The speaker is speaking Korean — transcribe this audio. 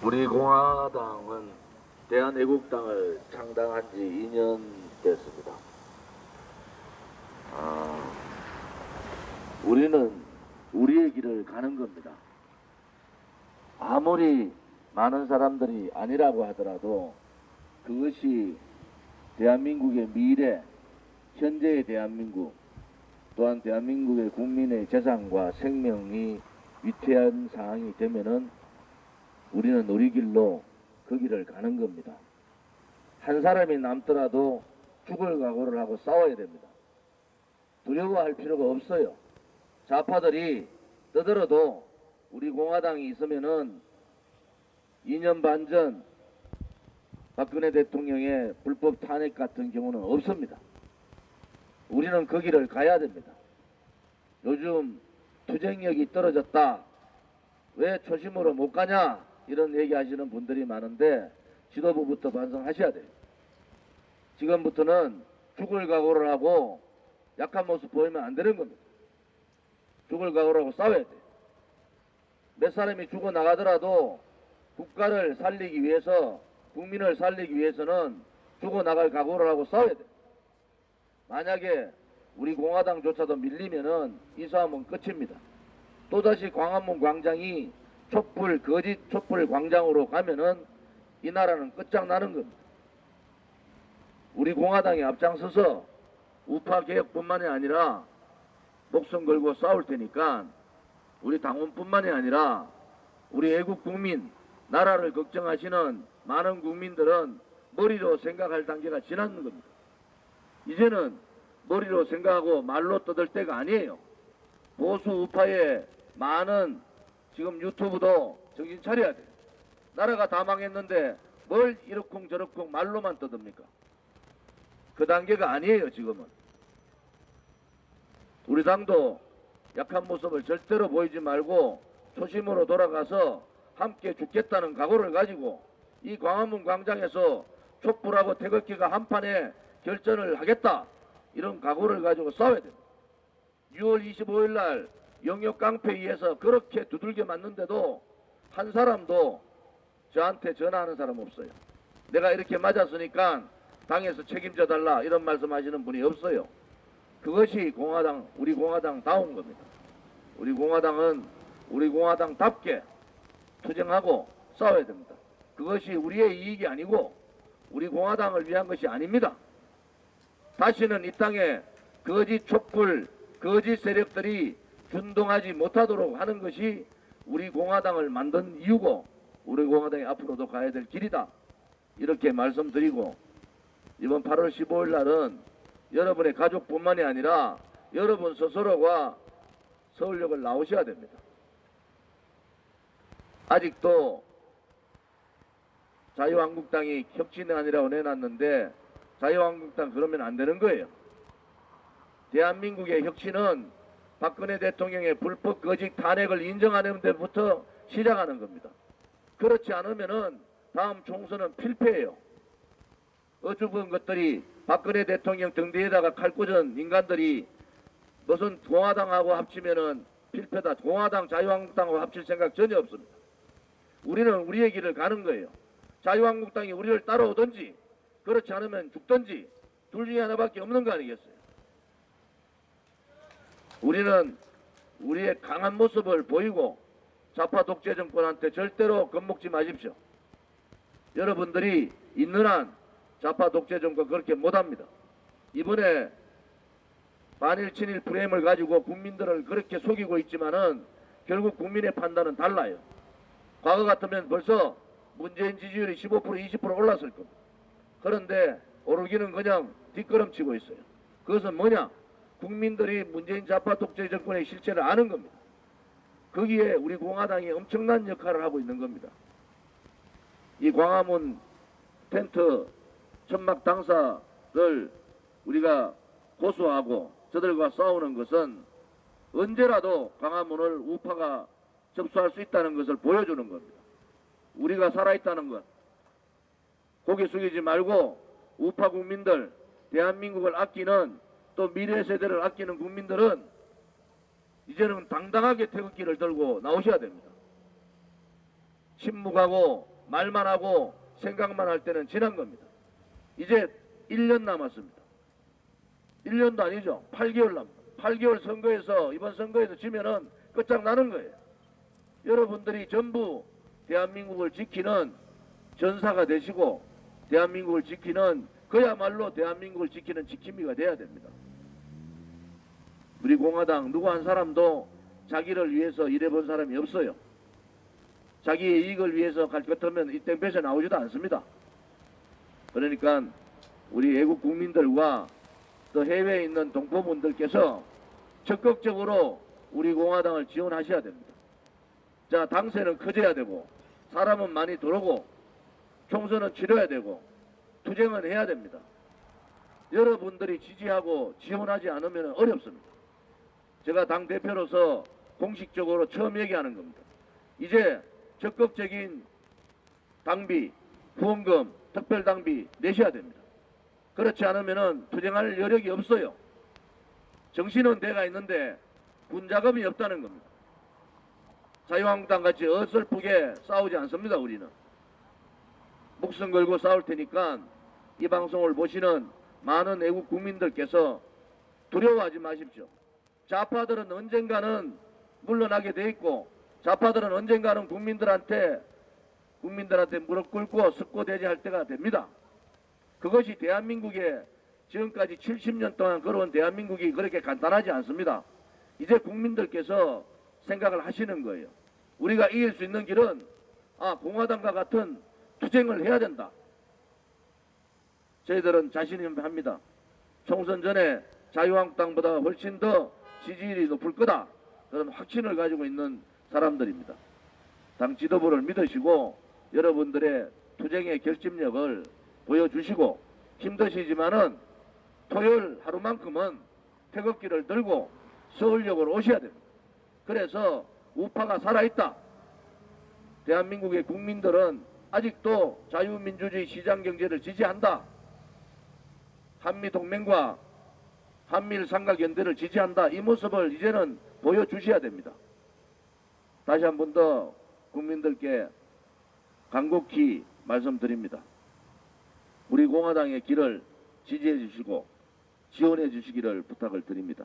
우리 공화당은 대한애국당을 창당한 지 2년 됐습니다. 우리는 우리의 길을 가는 겁니다. 아무리 많은 사람들이 아니라고 하더라도 그것이 대한민국의 미래, 현재의 대한민국, 또한 대한민국의 국민의 재산과 생명이 위태한 상황이 되면은 우리는 우리 길로 그 길을 가는 겁니다. 한 사람이 남더라도 죽을 각오를 하고 싸워야 됩니다. 두려워할 필요가 없어요. 좌파들이 떠들어도 우리 공화당이 있으면은 2년 반 전 박근혜 대통령의 불법 탄핵 같은 경우는 없습니다. 우리는 그 길을 가야 됩니다. 요즘 투쟁력이 떨어졌다. 왜 초심으로 못 가냐? 이런 얘기 하시는 분들이 많은데 지도부부터 반성하셔야 돼요. 지금부터는 죽을 각오를 하고 약한 모습 보이면 안 되는 겁니다. 죽을 각오를 하고 싸워야 돼요. 몇 사람이 죽어나가더라도 국가를 살리기 위해서, 국민을 살리기 위해서는 죽어나갈 각오를 하고 싸워야 돼요. 만약에 우리 공화당조차도 밀리면은 이 싸움은 끝입니다. 또다시 광화문 광장이 촛불, 거짓 촛불 광장으로 가면은 이 나라는 끝장나는 겁니다. 우리 공화당이 앞장서서 우파 개혁뿐만이 아니라 목숨 걸고 싸울 테니까 우리 당원뿐만이 아니라 우리 애국 국민, 나라를 걱정하시는 많은 국민들은 머리로 생각할 단계가 지났는 겁니다. 이제는 머리로 생각하고 말로 떠들 때가 아니에요. 보수 우파의 많은 지금 유튜브도 정신 차려야 돼요. 나라가 다 망했는데 뭘 이러쿵 저러쿵 말로만 떠듭니까? 그 단계가 아니에요. 지금은 우리 당도 약한 모습을 절대로 보이지 말고 초심으로 돌아가서 함께 죽겠다는 각오를 가지고 이 광화문 광장에서 촛불하고 태극기가 한판에 결전을 하겠다, 이런 각오를 가지고 싸워야 됩니다. 6월 25일 날 영역 깡패위에서 그렇게 두들겨 맞는데도 한 사람도 저한테 전화하는 사람 없어요. 내가 이렇게 맞았으니까 당에서 책임져 달라, 이런 말씀하시는 분이 없어요. 그것이 공화당, 우리 공화당다운 겁니다. 우리 공화당은 우리 공화당답게 투쟁하고 싸워야 됩니다. 그것이 우리의 이익이 아니고 우리 공화당을 위한 것이 아닙니다. 다시는 이 땅에 거짓 촛불, 거짓 세력들이 준동하지 못하도록 하는 것이 우리 공화당을 만든 이유고 우리 공화당이 앞으로도 가야 될 길이다, 이렇게 말씀드리고, 이번 8월 15일 날은 여러분의 가족뿐만이 아니라 여러분 스스로가 서울역을 나오셔야 됩니다. 아직도 자유한국당이 혁신안이라고 내놨는데 자유한국당 그러면 안 되는 거예요. 대한민국의 혁신은 박근혜 대통령의 불법 거짓 탄핵을 인정하는 데부터 시작하는 겁니다. 그렇지 않으면은 다음 총선은 필패예요. 어죽은 것들이 박근혜 대통령 등 뒤에다가 칼 꽂은 인간들이 무슨 공화당하고 합치면은 필패다, 공화당 자유한국당하고 합칠 생각 전혀 없습니다. 우리는 우리의 길을 가는 거예요. 자유한국당이 우리를 따라오든지 그렇지 않으면 죽든지 둘 중에 하나밖에 없는 거 아니겠어요? 우리는 우리의 강한 모습을 보이고 좌파 독재 정권한테 절대로 겁먹지 마십시오. 여러분들이 있는 한 좌파 독재 정권 그렇게 못합니다. 이번에 반일 친일 프레임을 가지고 국민들을 그렇게 속이고 있지만은 결국 국민의 판단은 달라요. 과거 같으면 벌써 문재인 지지율이 15% 20% 올랐을 겁니다. 그런데 오르기는 그냥 뒷걸음치고 있어요. 그것은 뭐냐? 국민들이 문재인 좌파 독재 정권의 실체를 아는 겁니다. 거기에 우리 공화당이 엄청난 역할을 하고 있는 겁니다. 이 광화문 텐트 천막 당사를 우리가 고소하고 저들과 싸우는 것은 언제라도 광화문을 우파가 접수할 수 있다는 것을 보여주는 겁니다. 우리가 살아있다는 것, 고개 숙이지 말고 우파 국민들, 대한민국을 아끼는, 또 미래 세대를 아끼는 국민들은 이제는 당당하게 태극기를 들고 나오셔야 됩니다. 침묵하고 말만 하고 생각만 할 때는 지난 겁니다. 이제 1년 남았습니다. 1년도 아니죠. 8개월 남았습니다. 8개월 선거에서 이번 선거에서 지면은 끝장나는 거예요. 여러분들이 전부 대한민국을 지키는 전사가 되시고 대한민국을 지키는 그야말로 대한민국을 지키는 지킴이가 돼야 됩니다. 우리 공화당 누구 한 사람도 자기를 위해서 일해본 사람이 없어요. 자기의 이익을 위해서 갈 것 같으면 이 땡볕에 나오지도 않습니다. 그러니까 우리 애국 국민들과 또 해외에 있는 동포분들께서 적극적으로 우리 공화당을 지원하셔야 됩니다. 자, 당세는 커져야 되고 사람은 많이 들어오고 총선은 치러야 되고 투쟁은 해야 됩니다. 여러분들이 지지하고 지원하지 않으면 어렵습니다. 제가 당대표로서 공식적으로 처음 얘기하는 겁니다. 이제 적극적인 당비, 후원금, 특별당비 내셔야 됩니다. 그렇지 않으면 투쟁할 여력이 없어요. 정신은 대가 있는데 군자금이 없다는 겁니다. 자유한국당 같이 어설프게 싸우지 않습니다. 우리는 목숨 걸고 싸울 테니까 이 방송을 보시는 많은 애국 국민들께서 두려워하지 마십시오. 좌파들은 언젠가는 물러나게 돼 있고 좌파들은 언젠가는 국민들한테 무릎 꿇고 석고대죄할 때가 됩니다. 그것이 대한민국의 지금까지 70년 동안 걸어온 대한민국이 그렇게 간단하지 않습니다. 이제 국민들께서 생각을 하시는 거예요. 우리가 이길 수 있는 길은 공화당과 같은 투쟁을 해야 된다. 저희들은 자신이 합니다. 총선 전에 자유한국당보다 훨씬 더 지지율이 높을 거다. 그런 확신을 가지고 있는 사람들입니다. 당 지도부를 믿으시고 여러분들의 투쟁의 결집력을 보여주시고 힘드시지만은 토요일 하루만큼은 태극기를 들고 서울역으로 오셔야 됩니다. 그래서 우파가 살아있다. 대한민국의 국민들은 아직도 자유민주주의 시장경제를 지지한다. 한미동맹과 한미일삼각연대를 지지한다. 이 모습을 이제는 보여주셔야 됩니다. 다시 한 번 더 국민들께 간곡히 말씀드립니다. 우리 공화당의 길을 지지해 주시고 지원해 주시기를 부탁을 드립니다.